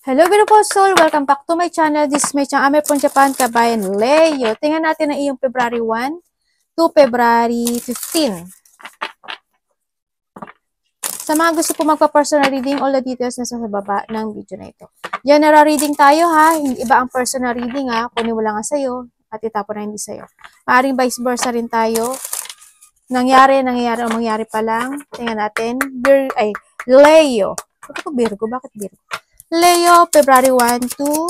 Hello beautiful soul! Welcome back to my channel. This is my channel. Ame from Japan, Kabayan Leo. Tingnan natin ang iyong February 1 to February 15. Sa mga gusto po magpa-personal reading, all the details nasa baba ng video na ito. General reading tayo ha. Hindi iba ang personal reading ha. Kunin mo lang ang sayo at itapon na hindi sayo. Maaring vice versa rin tayo. Nangyari o mangyari pa lang. Tingnan natin. Leo. Ito ko Virgo. Bakit Virgo? Leo, February 1 to,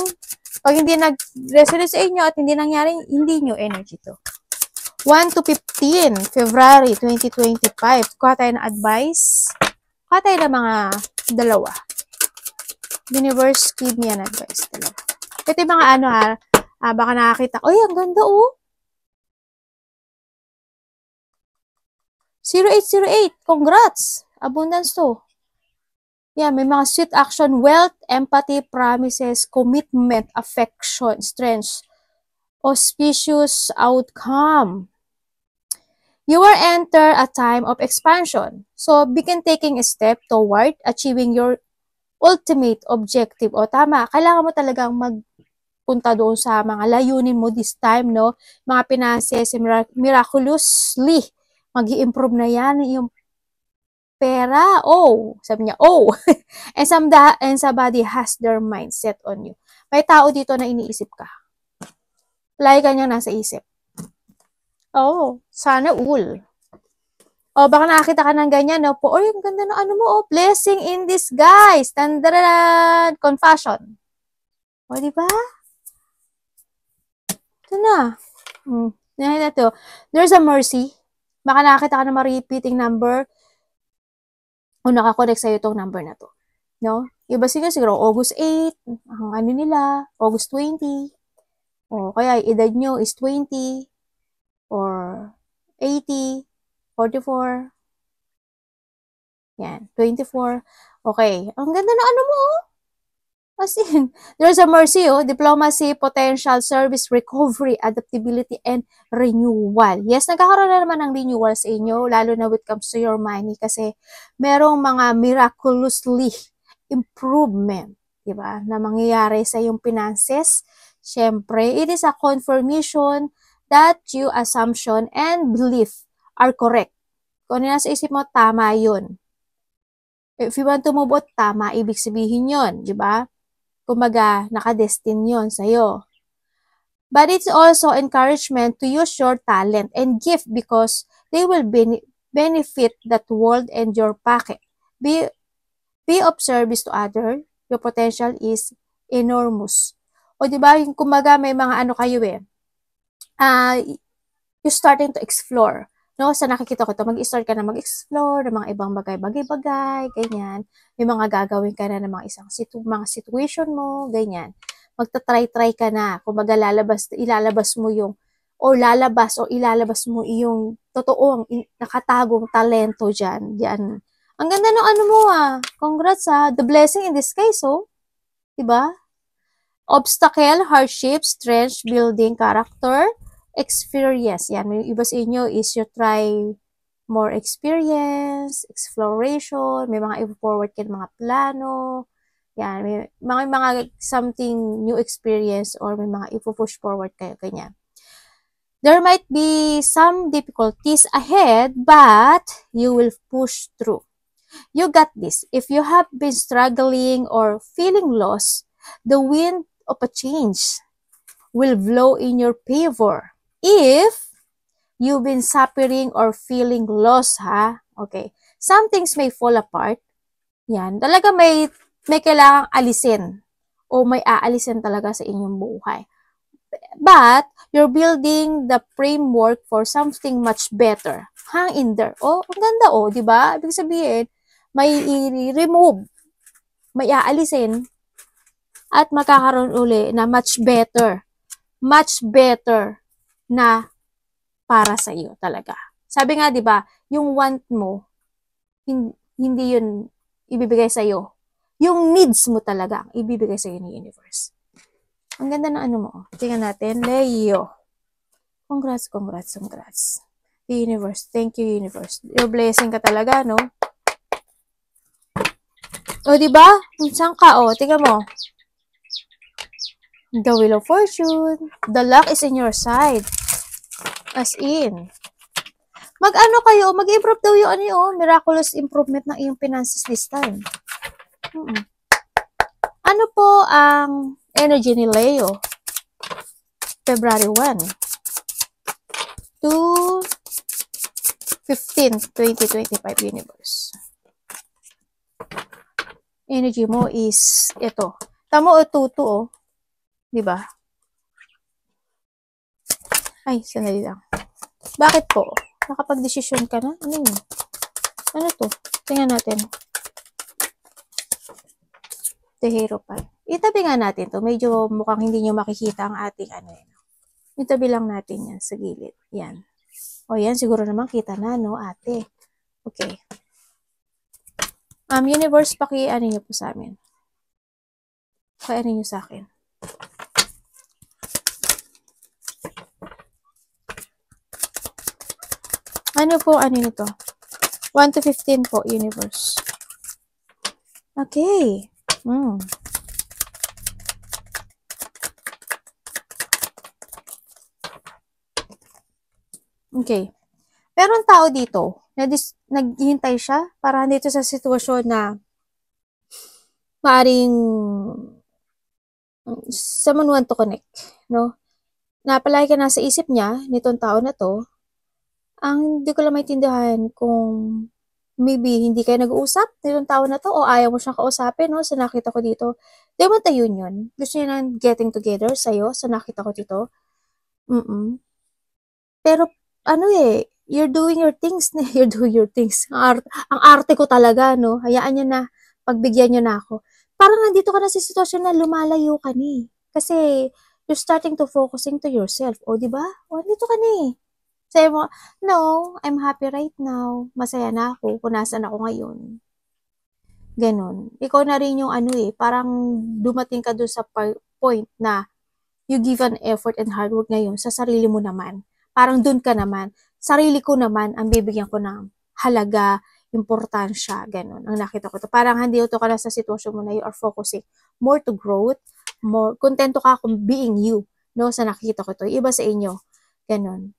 pag hindi nag-resonate sa inyo at hindi nangyari, hindi nyo energy to. 1 to 15, February 2025. Kuha tayo ng advice. Kuha tayo ng mga dalawa. Universe, give me an advice. Dalawa. Ito yung mga ano ha, baka nakakita. Uy, ang ganda oh. 0808, congrats. Abundance to. Yeah, may mga sweet action, wealth, empathy, promises, commitment, affection, strength, auspicious outcome. You will enter a time of expansion. So, begin taking a step toward achieving your ultimate objective. O tama, kailangan mo talagang magpunta doon sa mga layunin mo this time, no? Mga finances, miraculously, mag-i-improve na yan yung pera, sabi niya, and somebody has their mindset on you. May tao dito na iniisip ka. Lagi ka niyang nasa isip. Sana all. Baka nakakita ka ng ganyan, no? Ang ganda ng ano mo, blessing in disguise. Tandaran, confession. Diba? Ito na. Ito. There's a mercy. Baka nakakita ka ng ma-repeating number. O nakakonect sa'yo itong number na to. No? Iba siguro August 8, ang ano nila, August 20. O kaya edad nyo is 20 or 80, 44. Yan, 24. Okay. Ang ganda na ano mo, As in, there's a mercy, diplomacy, potential, service, recovery, adaptability, and renewal. Yes, nagkakaroon na naman ng renewal sa inyo, lalo na when it comes to your money, kasi merong mga miraculously improvement, diba, na mangyayari sa iyong finances. Siyempre, it is a confirmation that your assumption and belief are correct. Kung ano nasa isip mo, tama yun. If you want to move on, tama, ibig sabihin yun, diba? Kumaga, nakadestin yun sa'yo. But it's also encouragement to use your talent and gift because they will benefit that world and your pocket. Be of service to others. Your potential is enormous. O diba, yung kumaga may mga ano kayo you're starting to explore. No, sa nakikita ko ito, mag-start ka na mag-explore ng mga ibang bagay-bagay, ganyan. May mga gagawin ka na ng mga mga situation mo, ganyan. Magta-try ka na. Kung ilalabas mo yung totoong nakatagong talento dyan. Ang ganda ng ano mo Congrats the blessing in disguise, diba? Obstacle, hardship, strength, building character, experience. Yan, may iba sa inyo is you try more experience, exploration, may mga i-forward kayo mga plano. Yan, may mga something new experience or may mga i-push forward kayo, ganyan. There might be some difficulties ahead, but you will push through. You got this. If you have been struggling or feeling lost, the wind of a change will blow in your favor. If you've been suffering or feeling lost, okay, some things may fall apart. Yan, talaga may kailangang alisin o may aalisin talaga sa inyong buhay. But you're building the framework for something much better. Hang in there. Ang ganda di ba? Ibig sabihin, may i-remove, may aalisin at magkakaroon uli na much better na para sa iyo talaga. Sabi nga, 'di ba, yung want mo hindi yun ibibigay sa iyo. Yung needs mo talaga ang ibibigay sa iyo ng universe. Ang ganda ng ano mo. Tingnan natin, Leo. Congrats. The universe. Thank you, universe. Your blessing ka talaga, no? 'Di ba? Saan ka, tingnan mo. The Wheel of Fortune. The luck is in your side. As in, mag-ano kayo, mag-improve daw yung miraculous improvement ng iyong finances this time. Ano po ang energy ni Leo? February 1 to 15, 2025 universe. Energy mo is ito. Tamo o tuto o. Diba? Ay, sanali lang. Bakit po? Nakapag-desisyon ka na? Ano yun? Ano to? Tingnan natin. The Hierophant. Itabi nga natin to. Medyo mukhang hindi nyo makikita ang ating ano yun. Itabi lang natin yan sa gilid. Yan. O yan, siguro naman kita na, no, ate? Okay. Universe, ano nyo po sa amin? Ano nyo sa akin? Ano po, ano nito? 1 to 15 po, universe. Okay. Okay. Pero ang tao dito, naghihintay siya para dito sa sitwasyon na maaaring someone want to connect, no? Napalagi ka nasa isip niya, nitong tao na to, ang hindi ko lang maintindihan kung maybe hindi kayo nag-uusap nitong tao na to o ayaw mo siyang kausapin, no? Sa nakita ko dito. They want a union. Gusto niya ng getting together sa'yo sa nakita ko dito. Pero, ano you're doing your things. You're doing your things. Ang arte ko talaga, no? Hayaan niyo na, pagbigyan niyo na ako. Parang nandito ka na sa sitwasyon na lumalayo ka ni. Kasi, you're starting to focusing to yourself. O, diba? O, dito ka ni. Sabi mo, no, I'm happy right now. Masaya na ako kung nasan ako ngayon. Ganon. Ikaw na rin yung parang dumating ka dun sa point na you give an effort and hard work ngayon sa sarili mo naman. Parang dun ka naman. Sarili ko naman ang bibigyan ko ng halaga, importansya, ganon. Ang nakita ko to. Parang hindi ito ka na sa sitwasyon mo na you are focusing more to growth, more, kontento ka kung being you, no, sa nakita ko to. Iba sa inyo. Ganon.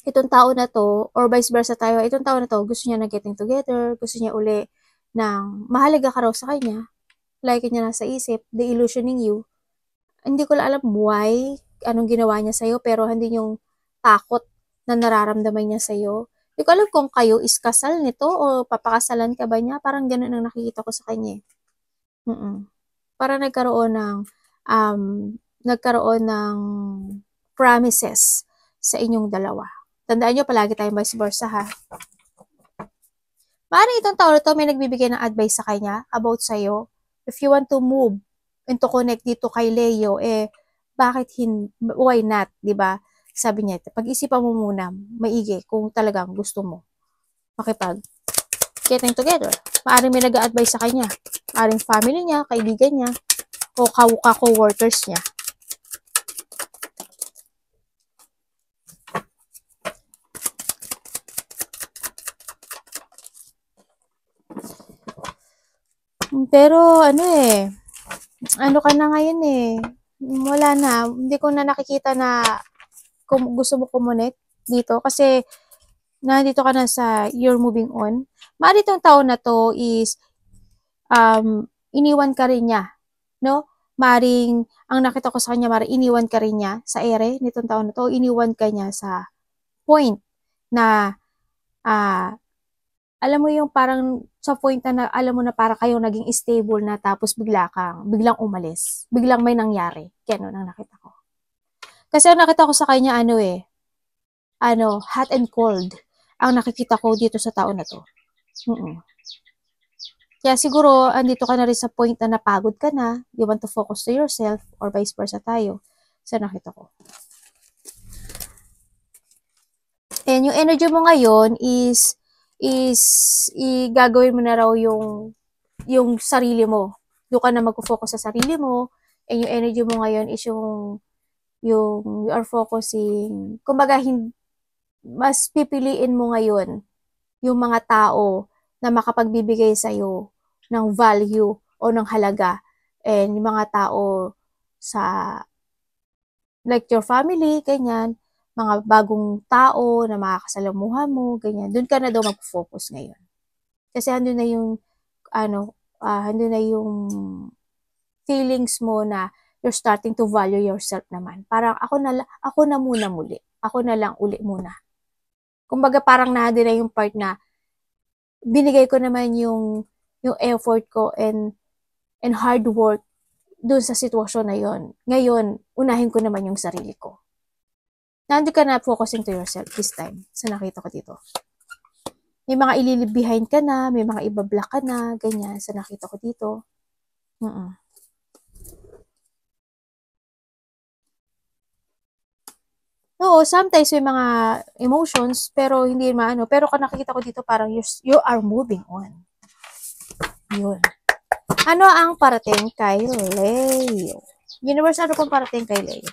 Itong tao na to, or vice versa tayo, itong tao na to, gusto niya na getting together, gusto niya uli ng mahalaga ka raw sa kanya, like niya nasa isip, the illusioning you. Hindi ko alam why, anong ginawa niya sa'yo, pero hindi yung takot na nararamdaman niya sa'yo. Hindi ko alam kung kayo is kasal nito o papakasalan ka ba niya. Parang ganun ang nakikita ko sa kanya. Parang nagkaroon ng promises sa inyong dalawa. Tandaan nyo, palagi tayong vice versa, ha? Maaaring itong tao na to may nagbibigay ng advice sa kanya about sa'yo. If you want to move and to connect dito kay Leo, why not, diba? Sabi niya, pag-isipan mo muna, maigi kung talagang gusto mo getting together. Maaaring may nag-a-advise sa kanya. Maaaring family niya, kaibigan niya, o co-workers niya. Pero ano ka na ngayon wala na, hindi ko na nakikita na kung gusto mo kumonek dito kasi nandito ka na sa you're moving on. Maaaring itong tao na to is iniwan ka rin niya, no? Maaaring ang nakita ko sa kanya, maaaring iniwan ka rin niya sa ere nitong tao na to, iniwan ka niya sa point na alam mo yung parang sa point na alam mo na para kayong naging stable na tapos biglang umalis. Biglang may nangyari. Ganun ang nakita ko. Kasi ang nakita ko sa kanya hot and cold ang nakikita ko dito sa tao na to. Kaya siguro andito ka na rin sa point na napagod ka na, you want to focus to yourself or vice versa tayo. Sa nakita ko. And yung energy mo ngayon is gagawin mo na raw yung sarili mo. Doon ka na mag-focus sa sarili mo. And yung energy mo ngayon is yung you are focusing, kumbaga mas pipiliin mo ngayon yung mga tao na makapagbibigay sa'yo ng value o ng halaga and yung mga tao sa, like your family, ganyan, mga bagong tao na makakasalamuha mo, ganyan, dun ka na daw mag-focus ngayon. Kasi andun na yung, andun na yung feelings mo na you're starting to value yourself naman. Parang ako na muna muli. Ako na lang uli muna. Kumbaga parang nandun na yung part na binigay ko naman yung effort ko and hard work dun sa sitwasyon na yon. Ngayon, unahin ko naman yung sarili ko. Nandun ka na focusing to yourself this time. Sa nakita ko dito. May mga ililib behind ka na, may mga ibablock ka na, ganyan. Sa nakita ko dito. Oo, sometimes may mga emotions, pero hindi maano. Pero kung nakikita ko dito, parang you are moving on. Yun. Ano ang parating kay Leo? Universe, ano pong parating kay Leo?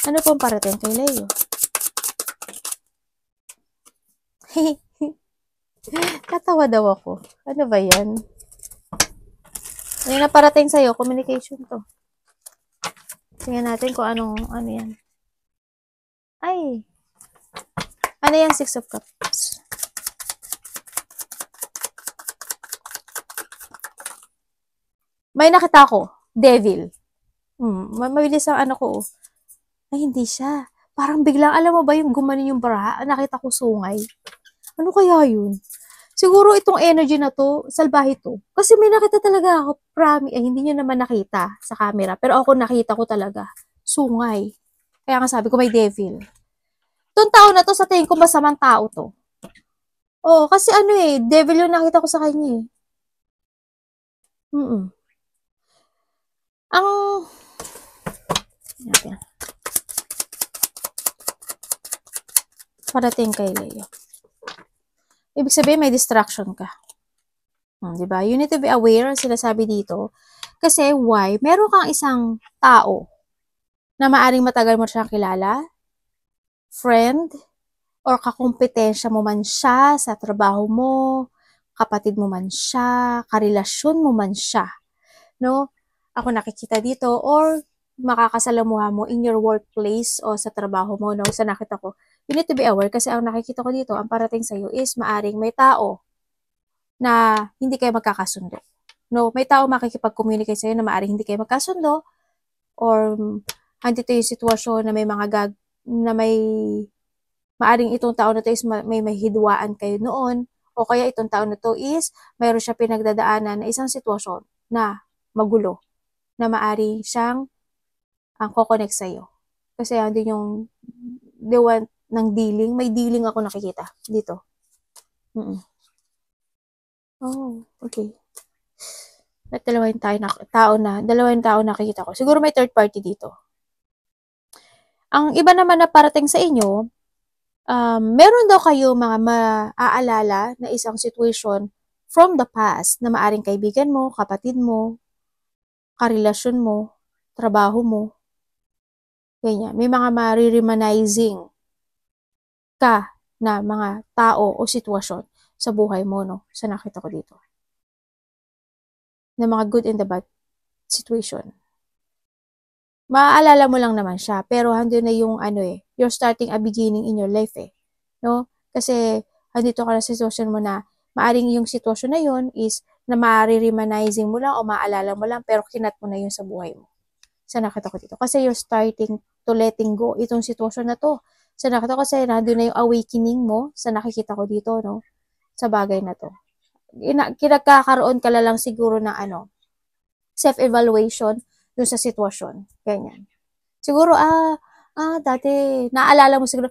Ano pong parating kay Leo? Katawa daw ako. Ano ba yan? Yan na parating sa'yo, communication to. Tingnan natin kung ano yan. Ay! Ano yan, 6 of Cups? May nakita ko, devil. Mabilis ang ano ko. Ay, hindi siya. Parang biglang, alam mo ba yung gumanin yung baraha? Nakita ko sungay. Ano kaya yun? Siguro itong energy na to, salbahe to. Kasi may nakita talaga ako, hindi nyo naman nakita sa camera. Pero ako nakita ko talaga, sungay. Kaya nga sabi ko, may devil. Itong tao na to, sa tingin ko, masamang tao to. Oo, kasi devil yung nakita ko sa kanya parating kay Leo. Ibig sabihin, may distraction ka. Diba? You need to be aware, sinasabi dito. Kasi, why? Meron kang isang tao na maaring matagal mo siyang kilala, friend, or kakumpetensya mo man siya sa trabaho mo, kapatid mo man siya, karelasyon mo man siya. No? Ako nakikita dito, or makakasalamuha mo in your workplace o sa trabaho mo, no? Sa nakita ko, you need to be aware kasi ang nakikita ko dito, ang parating sa'yo is maaring may tao na hindi kayo magkakasundo. No, may tao makikipag-communicate sa'yo na maaring hindi kayo magkasundo or andito yung sitwasyon na may mga na may maaring itong tao na to is may hidwaan kayo noon o kaya itong tao na to is mayroon siya pinagdadaanan na isang sitwasyon na magulo na maaring siyang ang kokonek sa'yo. Kasi andun yung diwan ng dealing. May dealing ako nakikita dito. Oh, okay. At dalawang tao nakikita ko. Siguro may third party dito. Ang iba naman na parating sa inyo, meron daw kayo mga maaalala na isang situation from the past na maaring kaibigan mo, kapatid mo, karelasyon mo, trabaho mo. Ganyan. May mga mariremanizing ka na mga tao o sitwasyon sa buhay mo, no? Sa nakita ko dito. Na mga good and the bad situation. Maaalala mo lang naman siya, pero handun na yung you're starting a beginning in your life no? Kasi andito ka na sa sitwasyon mo na maaring yung sitwasyon na yun is na mariremanizing mo lang o maaalala mo lang pero kinat mo na yun sa buhay mo. Sa nakita ko dito. Kasi you're starting to letting go itong sitwasyon na to. Sa nakita ko kasi nandun na yung awakening mo sa nakikita ko dito, no? Sa bagay na to. Kinagkakaroon ka lang siguro ng self-evaluation dun sa sitwasyon. Ganyan. Siguro, dati, naalala mo siguro,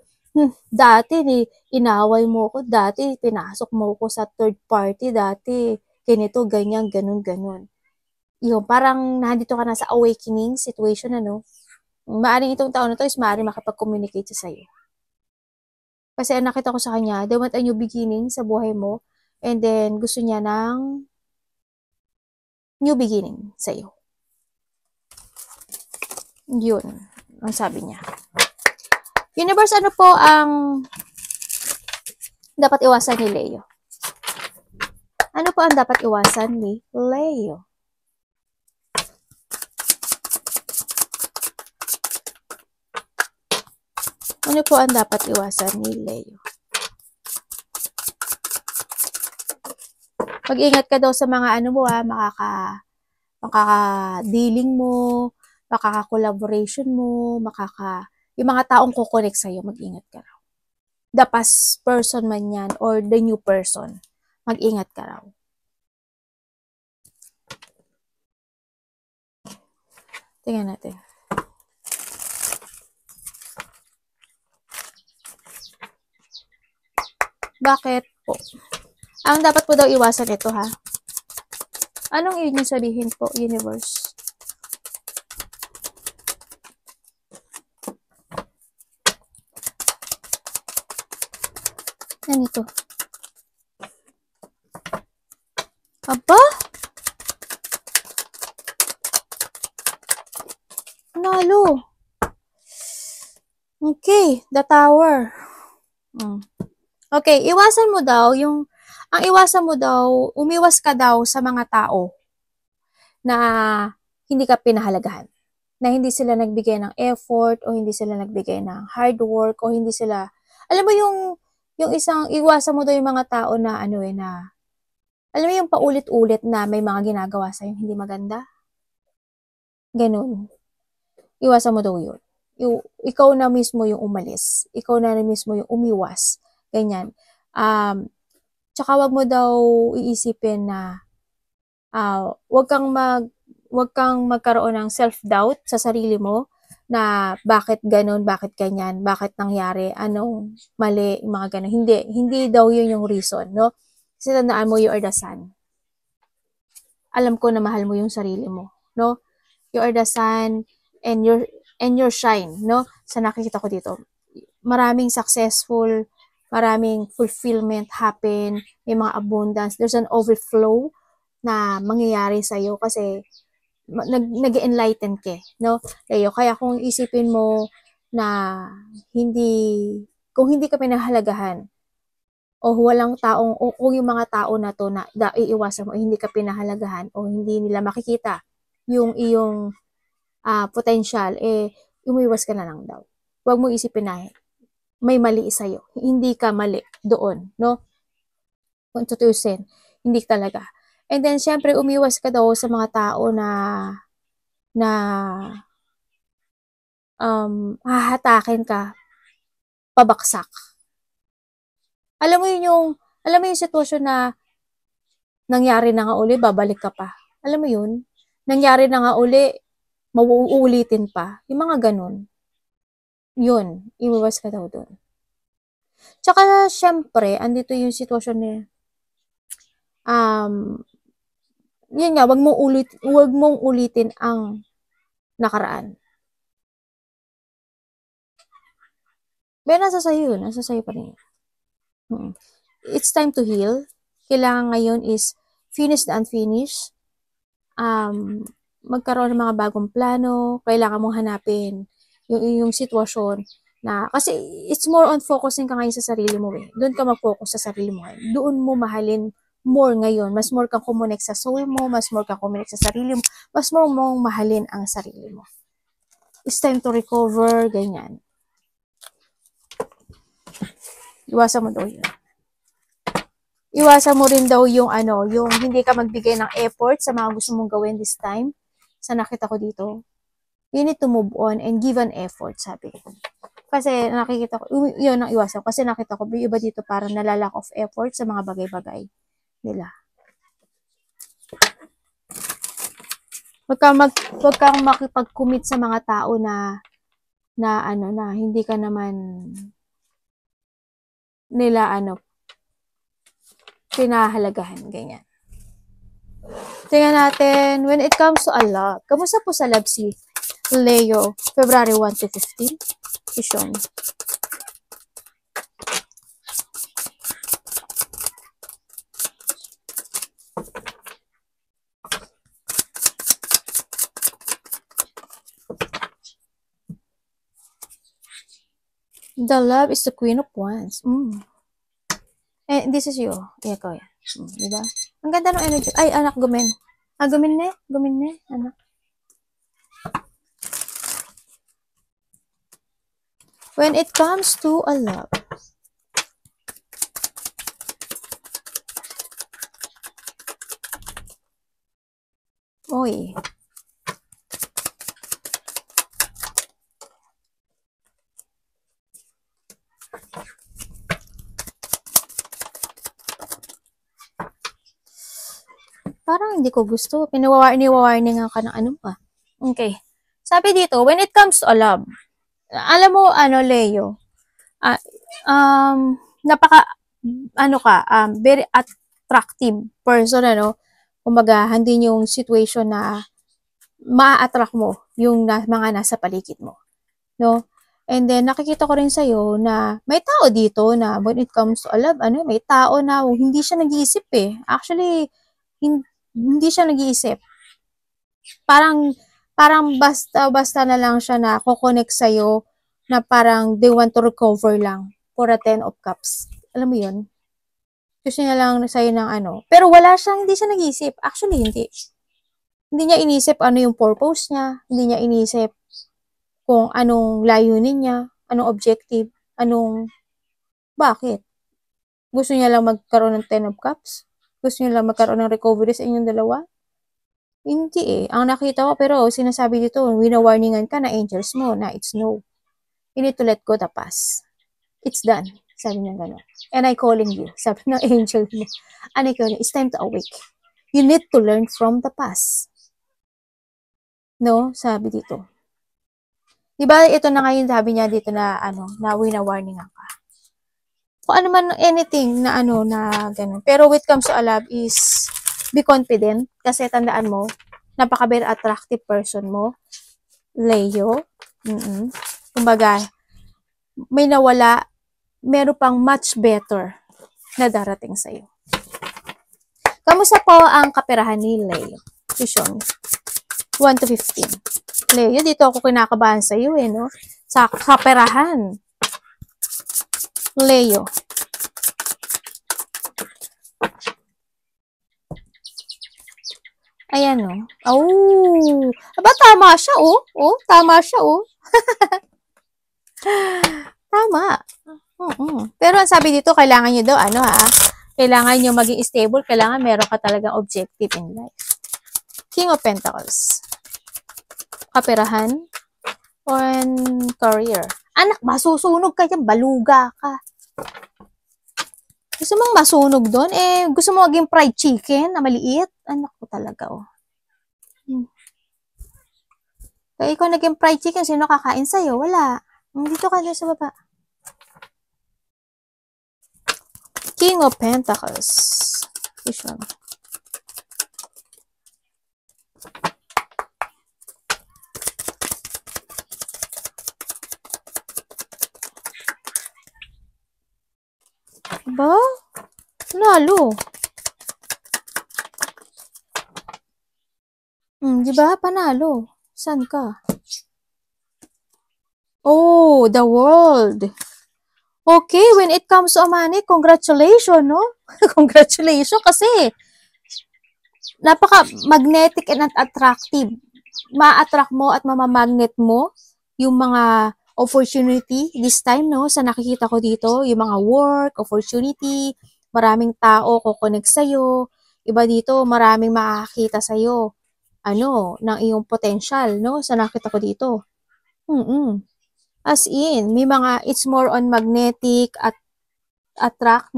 dati, inaway mo ko, dati, pinasok mo ko sa third party, dati, ganito, ganyan, ganun. Yung parang nandito ka na sa awakening situation, maaring itong taon na to is maaring makapag-communicate sa sa'yo. Kasi nakita ko sa kanya, they want a new beginning sa buhay mo, and then gusto niya ng new beginning sa'yo. Yun, ang sabi niya. Universe, ano po ang dapat iwasan ni Leo? Ano po ang dapat iwasan ni Leo? Ano po ang dapat iwasan ni Leo? Mag-ingat ka daw sa mga ano mo makaka-dealing mo, makaka-collaboration mo, yung mga taong kukonek sa'yo, mag-ingat ka raw. The past person man yan or the new person, mag-ingat ka raw. Tingnan natin. Bakit po? Ang dapat po daw iwasan ito, ha? Anong ibig sabihin po, universe? Ano ito? Aba? Nalo. Okay, the tower. Okay, iwasan mo daw ang iwasan mo daw, umiwas ka daw sa mga tao na hindi ka pinahalagahan. Na hindi sila nagbigay ng effort o hindi sila nagbigay ng hard work o hindi sila, alam mo yung isang, iwasan mo daw yung mga tao na alam mo yung paulit-ulit na may mga ginagawa sa'yo hindi maganda? Ganun. Iwasan mo daw yun. Ikaw na mismo yung umalis. Ikaw na mismo yung umiwas. Ganyan. Tsaka wag mo daw iisipin na wag kang magkaroon ng self-doubt sa sarili mo na bakit ganun, bakit ganyan, bakit nangyari, anong mali, mga ganun. Hindi daw yun yung reason, no? Kasi tandaan mo, you are the sun. Alam ko na mahal mo yung sarili mo, no? You are the sun and your shine, no? Sa nakikita ko dito. Maraming successful, maraming fulfillment happen, may mga abundance, there's an overflow na mangyayari sa'yo kasi nag-enlighten ka, no? Kaya kung isipin mo na kung hindi ka pinahalagahan, o walang taong, o kung yung mga tao na to na iiwasan mo, hindi ka pinahalagahan, o hindi nila makikita yung iyong potential, umiwas ka na lang daw. Huwag mo isipin na may mali sa'yo. Hindi ka mali doon, no? Kung tutusin, hindi talaga. And then, syempre, umiwas ka daw sa mga tao na hahatakin ka, pabaksak. Alam mo yung sitwasyon na nangyari na nga uli, babalik ka pa. Alam mo yun? Nangyari na nga uli, mauulitin pa. Yung mga ganun. Yun, iwas ka daw doon. Tsaka, syempre, andito yung sitwasyon na yun nga, wag mong ulitin ang nakaraan. Pero nasa sa'yo yun, nasa sa'yo pa rin. It's time to heal. Kailangan ngayon is finish the unfinished. Magkaroon ng mga bagong plano. Kailangan mong hanapin yung sitwasyon na, kasi it's more on focusing ka ngayon sa sarili mo eh. Doon ka mag-focus sa sarili mo ngayon. Doon mo mahalin more ngayon. Mas more kang kumonek sa soul mo, mas more kang kumonek sa sarili mo, mas more mong mahalin ang sarili mo. It's time to recover, ganyan. Iwasan mo daw yun. Iwasan mo rin daw yung yung hindi ka magbigay ng effort sa mga gusto mong gawin this time. Sa nakita ko dito, you need to move on and give an effort, sabi ko. Kasi nakikita ko, yun ang iwasan ko. Kasi nakita ko, iba dito parang nalalack of effort sa mga bagay-bagay nila. Huwag kang makipag-commit sa mga tao na hindi ka naman nila pinahalagahan, ganyan. Tingnan natin, when it comes to love, kamusta po sa love si Leo, February 1 to 15? Show me. The love is the Queen of Wands. And this is you. Ikaw yan. Diba? Ang ganda ng energy. Ay, anak, gumin. Gumin ne? Gumin ne? Anak. When it comes to a love. Oy. Parang hindi ko gusto. Niwawarningan ka ng ano pa. Okay. Sabi dito, when it comes to a love, alam mo, Leo, very attractive person, kumbaga, hindi yung situation na ma-attract mo yung mga nasa paligid mo, no? And then, nakikita ko rin sa'yo na may tao dito na when it comes to a love, may tao na hindi siya nag-iisip eh. Actually, hindi siya nag-iisip. Parang basta na lang siya na kukonek sa'yo na parang they want to recover lang for a 10 of cups. Alam mo yun? Gusto niya lang sa'yo ng Pero hindi siya nag-iisip. Actually, hindi. Hindi niya inisip ano yung purpose niya. Hindi niya inisip kung anong layunin niya, anong objective, bakit. Gusto niya lang magkaroon ng 10 of cups? Gusto niya lang magkaroon ng recovery sa inyong dalawa? Hindi eh. Ang nakita ko, pero sinasabi dito, winawarningan ka na angels mo na it's no. You need to let go the past. It's done. Sabi niya gano'n. And I calling you. Sabi ng angel mo. And I calling you. It's time to awake. You need to learn from the past. No? Sabi dito. Diba, ito na ngayon sabi niya dito na, na winawarningan ka. Kung ano man, anything na na gano'n. Pero when it comes to a love is, be confident. Kasi tandaan mo, napaka-very attractive person mo. Leo. Kumbaga, may nawala, meron pang much better na darating sa'yo. Kamusta po ang kaperahan ni Leo? Vision. 1 to 15. Leo, dito ako kinakabahan sa'yo no? Sa kaperahan. Leo. Ayan, Oh. Aba, tama siya, tama siya, Tama. Pero ang sabi dito, kailangan nyo daw, kailangan nyo maging stable, kailangan meron ka talagang objective in life. King of Pentacles. Kaperahan. On career. Anak, masusunog ka dyan, baluga ka. Gusto mong masunog doon? Gusto mo maging fried chicken na maliit? Anak ko talaga, Kaya ikaw naging fried chicken, sino kakain sa'yo? Wala. Dito ka sa baba. King of Pentacles. Vision. Ba? Lalo. Diba? Panalo. San ka? Oh, the world. Okay, when it comes to money, congratulations, no? Congratulations kasi napaka-magnetic and attractive. Ma-attract mo at mamamagnet mo yung mga opportunity this time, no? Sa nakikita ko dito, yung mga work, opportunity, maraming tao kukonek sa'yo. Iba dito, maraming makakita sa'yo. Ng iyong potential, no? Sa nakita ko dito. As in, may mga, it's more on magnetic at attract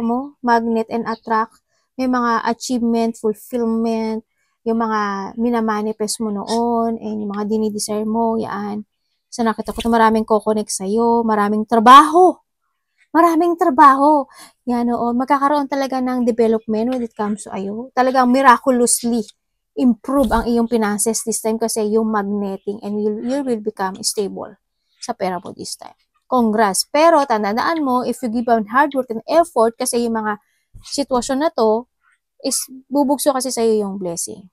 mo, magnet and attract. May mga achievement, fulfillment, yung mga minamanifest mo noon, and yung mga dinidesire mo, yan. So, nakita ko maraming kukonek sa'yo, maraming trabaho. Maraming trabaho. Yan, magkakaroon talaga ng development when it comes to ayo. Talagang miraculously improve ang iyong finances this time kasi yung magneting and you will become stable sa pera mo this time. Congrats. Pero tandaan mo, if you give out hard work and effort, kasi yung mga sitwasyon na to, is bubugso kasi sa'yo yung blessing.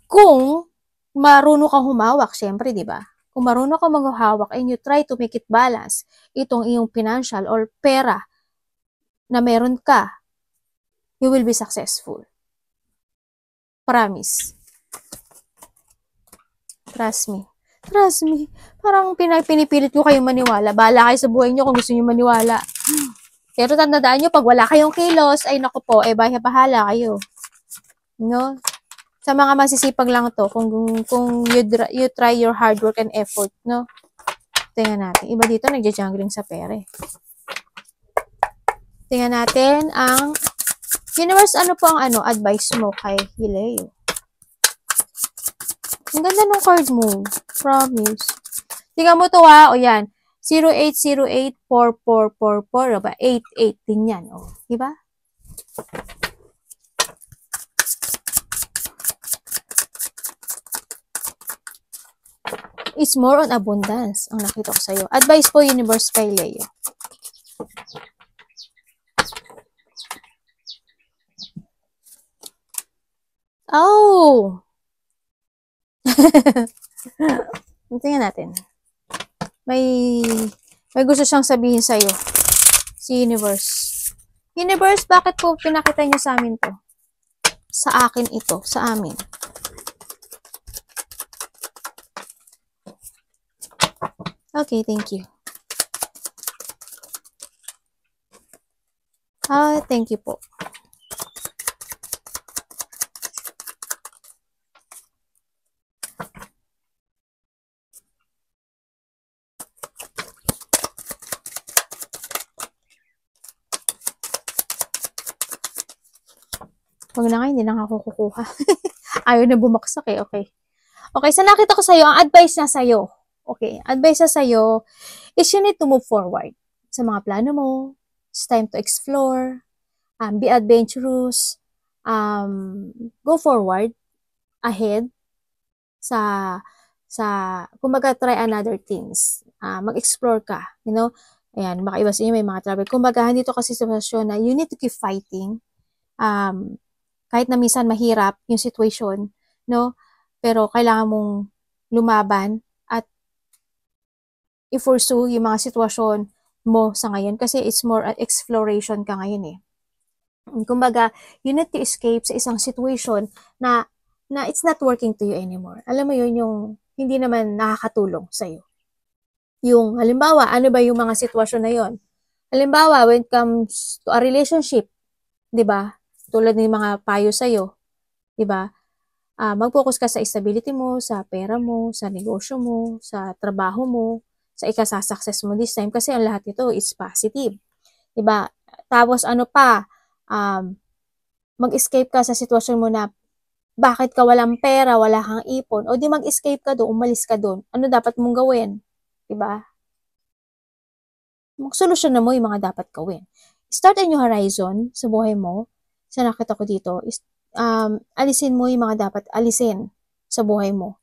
Kung marunong kang humawak, syempre, di ba? Kung marunong kang maghahawak and you try to make it balance, itong iyong financial or pera na meron ka, You will be successful. Promise. Trust me. Trust me. Parang pinipilit ko kayong maniwala. Bahala kayo sa buhay nyo kung gusto nyo maniwala. Pero tandaan nyo, pag wala kayong kilos, ay naku po, bahala kayo. No? Sa mga masisipag lang to, kung you try your hard work and effort, no? Tingnan natin. Iba dito, nagja-jungling sa pere. Tingnan natin ang universe, ano po ang advice mo kay Leo? Ang ganda ng card mo. Promise. Tingnan mo to ha. O yan. 08084444. Diba? 88 din yan. O. Diba? It's more on abundance ang nakita ko sa'yo. Advice po, universe, kay Leo. Oh! Tingnan natin. May gusto siyang sabihin sa'yo. Si universe. Universe, bakit po pinakita niyo sa amin to? Sa akin ito. Sa amin. Okay, thank you. Thank you po. Huwag na nga, hindi na ako kukuha. Ayaw na bumaksak eh, okay. Okay, so nakita ko sa'yo, ang advice na sa'yo. Okay, advice na sa'yo is you need to move forward sa mga plano mo. It's time to explore, be adventurous, go forward, ahead, kumbaga try another things. Mag-explore ka, you know. Ayan, baka iba sa inyo may mga travel. Kumbaga, dito kasi sitwasyon na you need to keep fighting. Kahit na minsan mahirap yung situation, no? Pero kailangan mong lumaban at i-pursue yung mga sitwasyon mo sa ngayon kasi it's more exploration ka ngayon eh. Kumbaga, you need to escape sa isang situation na it's not working to you anymore. Alam mo yun, yung hindi naman nakakatulong sa'yo. Yung, halimbawa, ano ba yung mga sitwasyon na yun? Halimbawa, when it comes to a relationship, di ba? Tulad ng mga payo sa'yo, di ba? Mag-focus ka sa stability mo, sa pera mo, sa negosyo mo, sa trabaho mo, sa ikasasuccess mo this time kasi ang lahat ito is positive. Di ba? Tapos ano pa, mag-escape ka sa sitwasyon mo na bakit ka walang pera, wala kang ipon, o di mag-escape ka doon, umalis ka doon. Ano dapat mong gawin? Di ba? Mag-solusyon na mo yung mga dapat gawin. Start a new horizon sa buhay mo. Sa nakita ko dito, alisin mo yung mga dapat alisin sa buhay mo.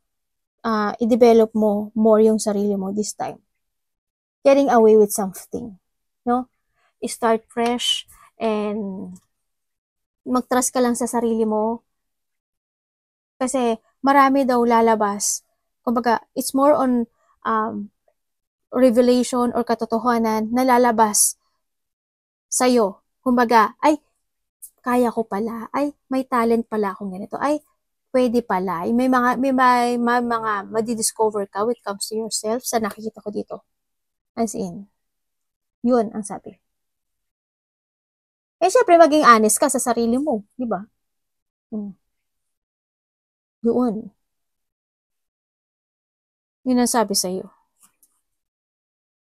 I-develop mo more yung sarili mo this time. Getting away with something. No? Start fresh and mag-trust ka lang sa sarili mo. Kasi marami daw lalabas. Kumbaga, it's more on revelation or katotohanan na lalabas sa'yo. Kumbaga, ay, kaya ko pala, ay, may talent pala akong ganito, ay, pwede pala, ay, may mga madidiscover ka when it comes to yourself sa nakikita ko dito. As in, yun ang sabi. Eh, syempre, maging honest ka sa sarili mo, di ba? Yun. Yun ang sabi sa'yo.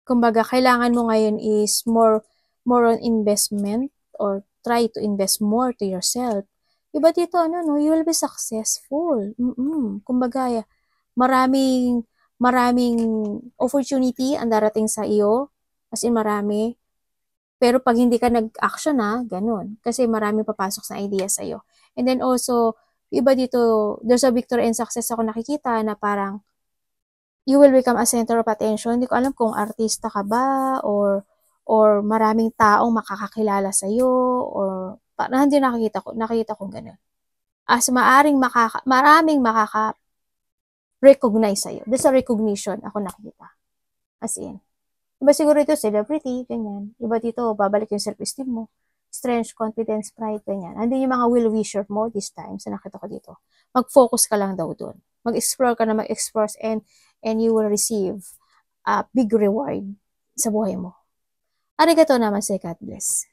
Kumbaga, kailangan mo ngayon is more on investment or try to invest more to yourself. Iba dito, you will be successful. Kumbaga, maraming opportunity ang darating sa iyo. As in, marami. Pero pag hindi ka nag-action ganun. Kasi maraming papasok sa idea sa iyo. And then also, iba dito, there's a victory and success ako nakikita na parang you will become a center of attention. Hindi ko alam kung artista ka ba or maraming taong makakakilala sa iyo or parang hindi nakita ko gano'n. As maraming makaka-recognize sa iyo. There's a recognition ako nakita. As in. Iba siguro ito, celebrity, ganyan. Iba dito, babalik yung self-esteem mo. strength, confidence, pride, ganyan. Andun yung mga will-wisher mo this time, sa nakita ko dito. Mag-focus ka lang daw dun. Mag-explore ka na mag-explore and you will receive a big reward sa buhay mo. Arigato naman, say God bless.